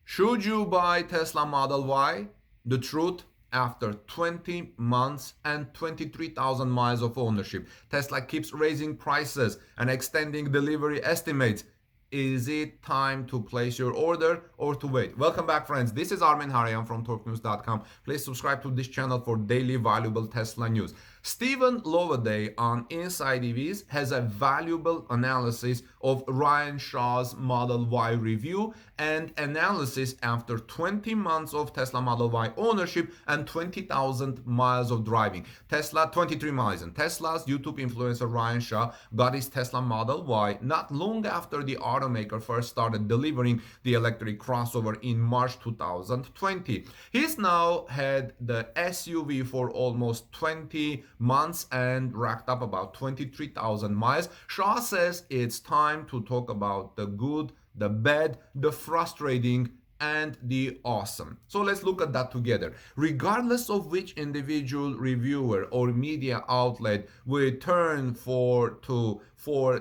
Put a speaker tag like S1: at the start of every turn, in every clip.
S1: Should you buy Tesla Model Y? The truth, after 20 months and 23,000 miles of ownership, Tesla keeps raising prices and extending delivery estimates. Is it time to place your order or to wait? Welcome back, friends. This is Armin Harayan from TorqueNews.com. Please subscribe to this channel for daily valuable Tesla news. Stephen Loveday on Inside EVs has a valuable analysis of Ryan Shaw's Model Y review and analysis after 20 months of Tesla Model Y ownership and 20,000 miles of driving. 23 miles. And Tesla's YouTube influencer Ryan Shaw got his Tesla Model Y not long after the automaker first started delivering the electric crossover in March 2020. He's now had the SUV for almost 20 months and racked up about 23,000 miles. Shaw says it's time to talk about the good, the bad, the frustrating, and the awesome. So let's look at that together. Regardless of which individual reviewer or media outlet we turn for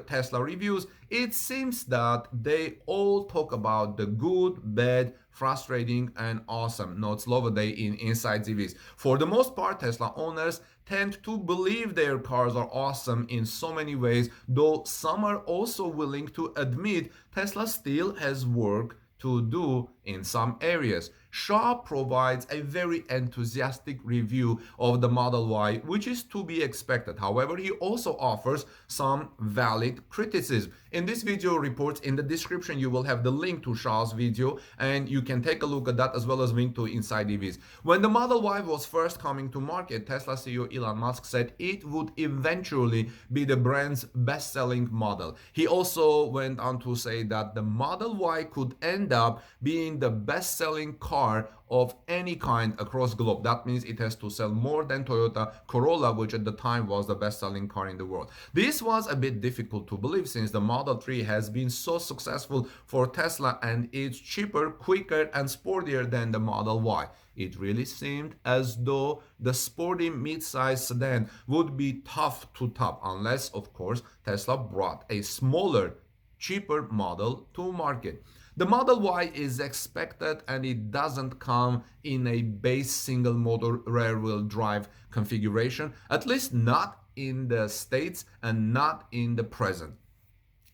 S1: Tesla reviews, it seems that they all talk about the good, bad, frustrating, and awesome, notes Loveday in Inside EVs. For the most part, Tesla owners tend to believe their cars are awesome in so many ways, though some are also willing to admit Tesla still has work to do in some areas. Shaw provides a very enthusiastic review of the Model Y, which is to be expected. However, he also offers some valid criticism. In this video reports, in the description, you will have the link to Shaw's video, and you can take a look at that as well as link to Inside EVs. When the Model Y was first coming to market, Tesla CEO Elon Musk said it would eventually be the brand's best-selling model. He also went on to say that the Model Y could end up being the best-selling car of any kind across globe. That means it has to sell more than Toyota Corolla, which at the time was the best-selling car in the world. This was a bit difficult to believe since the Model 3 has been so successful for Tesla and it's cheaper, quicker, and sportier than the Model Y. It really seemed as though the sporty mid-size sedan would be tough to top, unless, of course, Tesla brought a smaller, cheaper model to market. The Model Y is expected and it doesn't come in a base single motor rear wheel drive configuration, at least not in the States and not in the present.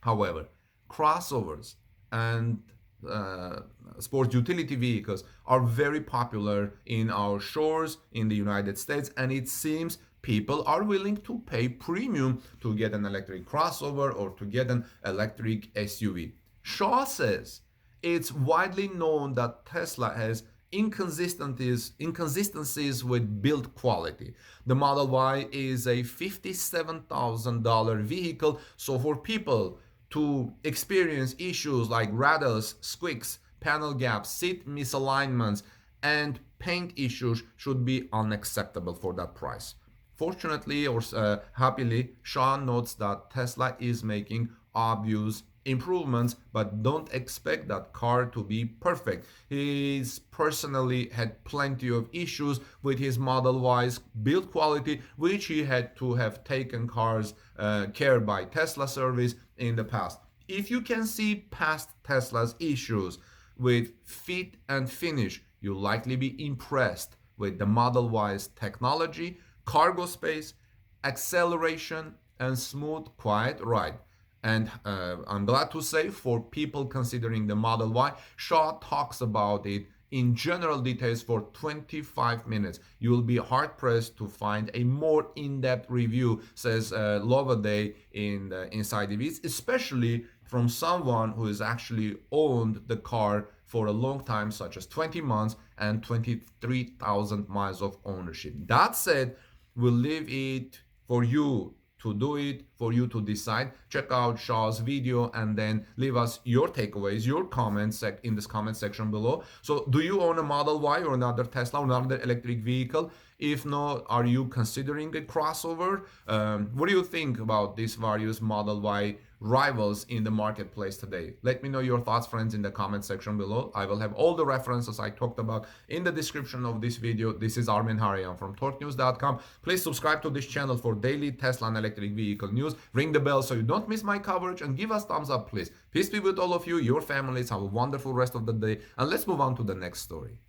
S1: However, crossovers and sport utility vehicles are very popular in our shores in the United States, and it seems people are willing to pay premium to get an electric crossover or to get an electric SUV. Shaw says it's widely known that Tesla has inconsistencies with build quality. The Model Y is a $57,000 vehicle, so for people to experience issues like rattles, squeaks, panel gaps, seat misalignments, and paint issues should be unacceptable for that price. Fortunately or happily, Sean notes that Tesla is making obvious improvements, but don't expect that car to be perfect. He's personally had plenty of issues with his Model Y's build quality, which he had to have taken cars care by Tesla service in the past. If you can see past Tesla's issues with fit and finish, you'll likely be impressed with the Model Y's technology, cargo space, acceleration, and smooth, quiet ride. And I'm glad to say, for people considering the Model Y, Shaw talks about it in general details for 25 minutes. You will be hard-pressed to find a more in-depth review, says Loveday in Inside EVs, especially from someone who has actually owned the car for a long time, such as 20 months and 23,000 miles of ownership. That said, we'll leave it for you to do it, for you to decide. Check out Shaw's video and then leave us your takeaways, your comments in this comment section below. So do you own a Model Y or another Tesla or another electric vehicle? If not, are you considering a crossover? What do you think about these various Model Y rivals in the marketplace today? Let me know your thoughts, friends, in the comment section below. I will have all the references I talked about in the description of this video. This is Armin Harayan from TorqueNews.com. Please subscribe to this channel for daily Tesla and electric vehicle news. videos, ring the bell so you don't miss my coverage, and give us thumbs up, please. Peace be with all of you, your families. Have a wonderful rest of the day, and let's move on to the next story.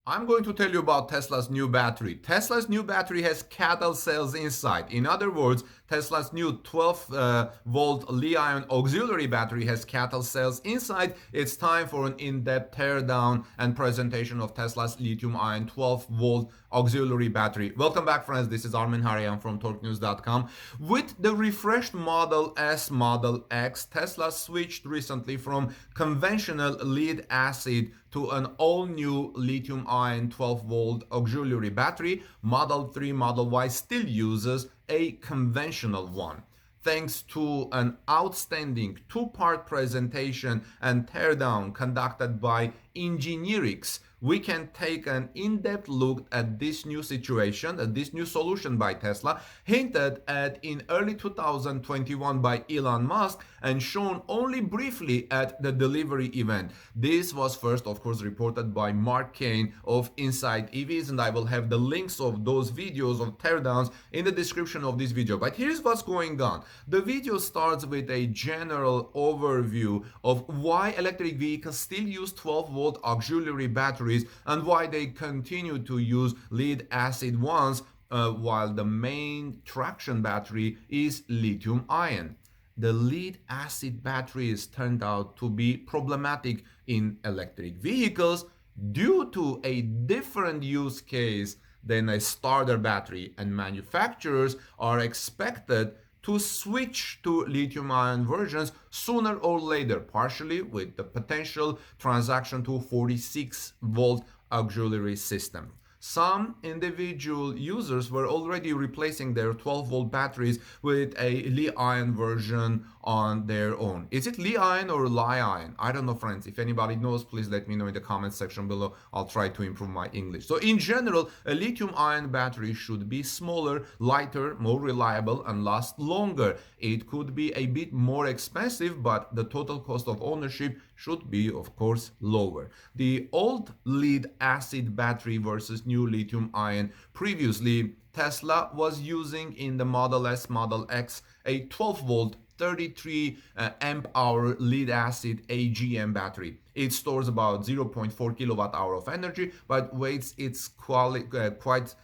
S1: I'm going to tell you about Tesla's new battery. Tesla's new battery has CATL cells inside. In other words, Tesla's new 12-volt lithium-ion auxiliary battery has CATL cells inside. It's time for an in-depth teardown and presentation of Tesla's lithium-ion 12-volt auxiliary battery. Welcome back, friends. This is Armin Harian from TorqueNews.com. With the refreshed Model S, Model X, Tesla switched recently from conventional lead acid to an all-new lithium-ion 12-volt auxiliary battery. Model 3, Model Y still uses a conventional one. Thanks to an outstanding two-part presentation and teardown conducted by Engineerix, we can take an in-depth look at this new situation, at this new solution by Tesla, hinted at in early 2021 by Elon Musk and shown only briefly at the delivery event. This was first, of course, reported by Mark Kane of Inside EVs, and I will have the links of those videos of teardowns in the description of this video. But here's what's going on. The video starts with a general overview of why electric vehicles still use 12-volt auxiliary batteries and why they continue to use lead acid ones while the main traction battery is lithium ion. The lead acid batteries turned out to be problematic in electric vehicles due to a different use case than a starter battery, and manufacturers are expected to switch to lithium-ion versions sooner or later, partially with the potential transition to 46-volt auxiliary system. Some individual users were already replacing their 12-volt batteries with a Li-ion version on their own. Is it Li-ion or Li-ion? I don't know, friends. If anybody knows, please let me know in the comment section below. I'll try to improve my English. So in general, a lithium-ion battery should be smaller, lighter, more reliable, and last longer. It could be a bit more expensive, but the total cost of ownership should be, of course, lower. The old lead acid battery versus new lithium ion. Previously, Tesla was using in the Model S, Model X a 12-volt 33 amp hour lead acid AGM battery. It stores about 0.4 kilowatt hour of energy, but weighs it's quite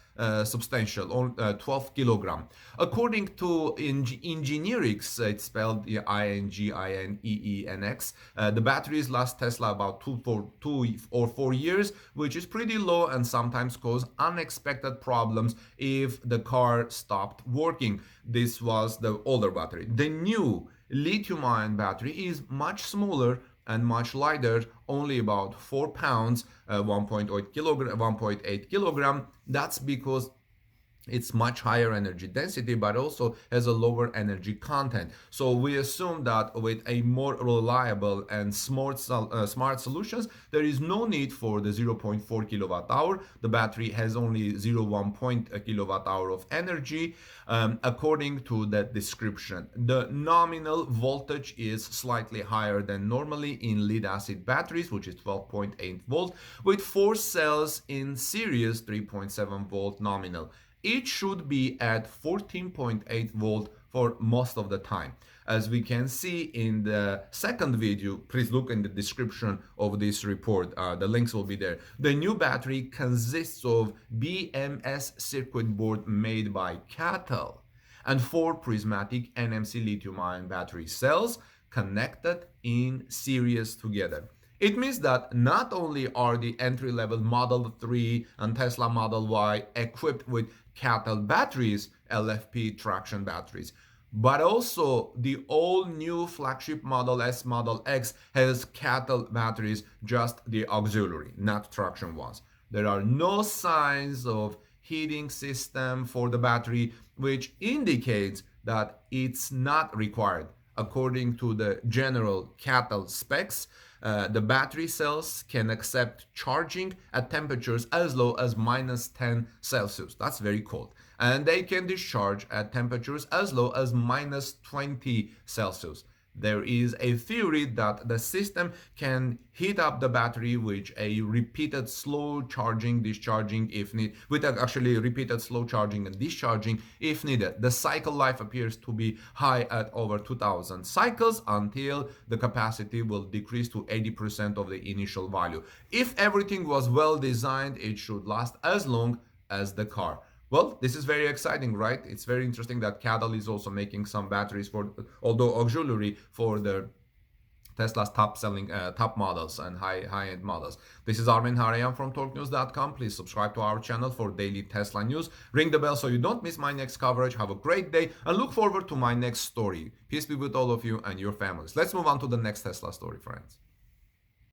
S1: substantial, 12 kilogram. According to Engineerix, it's spelled INGINEENX, the batteries last Tesla about 2 or 4 years, which is pretty low and sometimes cause unexpected problems if the car stopped working. This was the older battery. The new lithium-ion battery is much smaller and much lighter, only about 4 pounds, 1.8 kilogram. That's because it's much higher energy density, but also has a lower energy content. So we assume that with a more reliable and smart solutions, there is no need for the 0.4 kilowatt hour. The battery has only 0.1 kilowatt hour of energy, according to that description. The nominal voltage is slightly higher than normally in lead acid batteries, which is 12.8 volt, with 4 cells in series, 3.7 volt nominal. It should be at 14.8 volt for most of the time. As we can see in the second video, please look in the description of this report. The links will be there. The new battery consists of BMS circuit board made by CATL and 4 prismatic NMC lithium-ion battery cells connected in series together. It means that not only are the entry-level Model 3 and Tesla Model Y equipped with CATL batteries, LFP traction batteries, but also the all-new flagship Model S, Model X has CATL batteries, just the auxiliary, not traction ones. There are no signs of heating system for the battery, which indicates that it's not required. According to the general CATL specs, the battery cells can accept charging at temperatures as low as -10 Celsius. That's very cold. And they can discharge at temperatures as low as -20 Celsius. There is a theory that the system can heat up the battery with a repeated slow charging, discharging if need, with actually repeated slow charging and discharging if needed. The cycle life appears to be high at over 2000 cycles until the capacity will decrease to 80% of the initial value. If everything was well designed, it should last as long as the car. Well, this is very exciting, right? It's very interesting that CATL is also making some batteries for, although auxiliary, for the Tesla's top-selling top models and high-end models. This is Armin Harayan from TalkNews.com. Please subscribe to our channel for daily Tesla news. Ring the bell so you don't miss my next coverage. Have a great day and look forward to my next story. Peace be with all of you and your families. Let's move on to the next Tesla story, friends.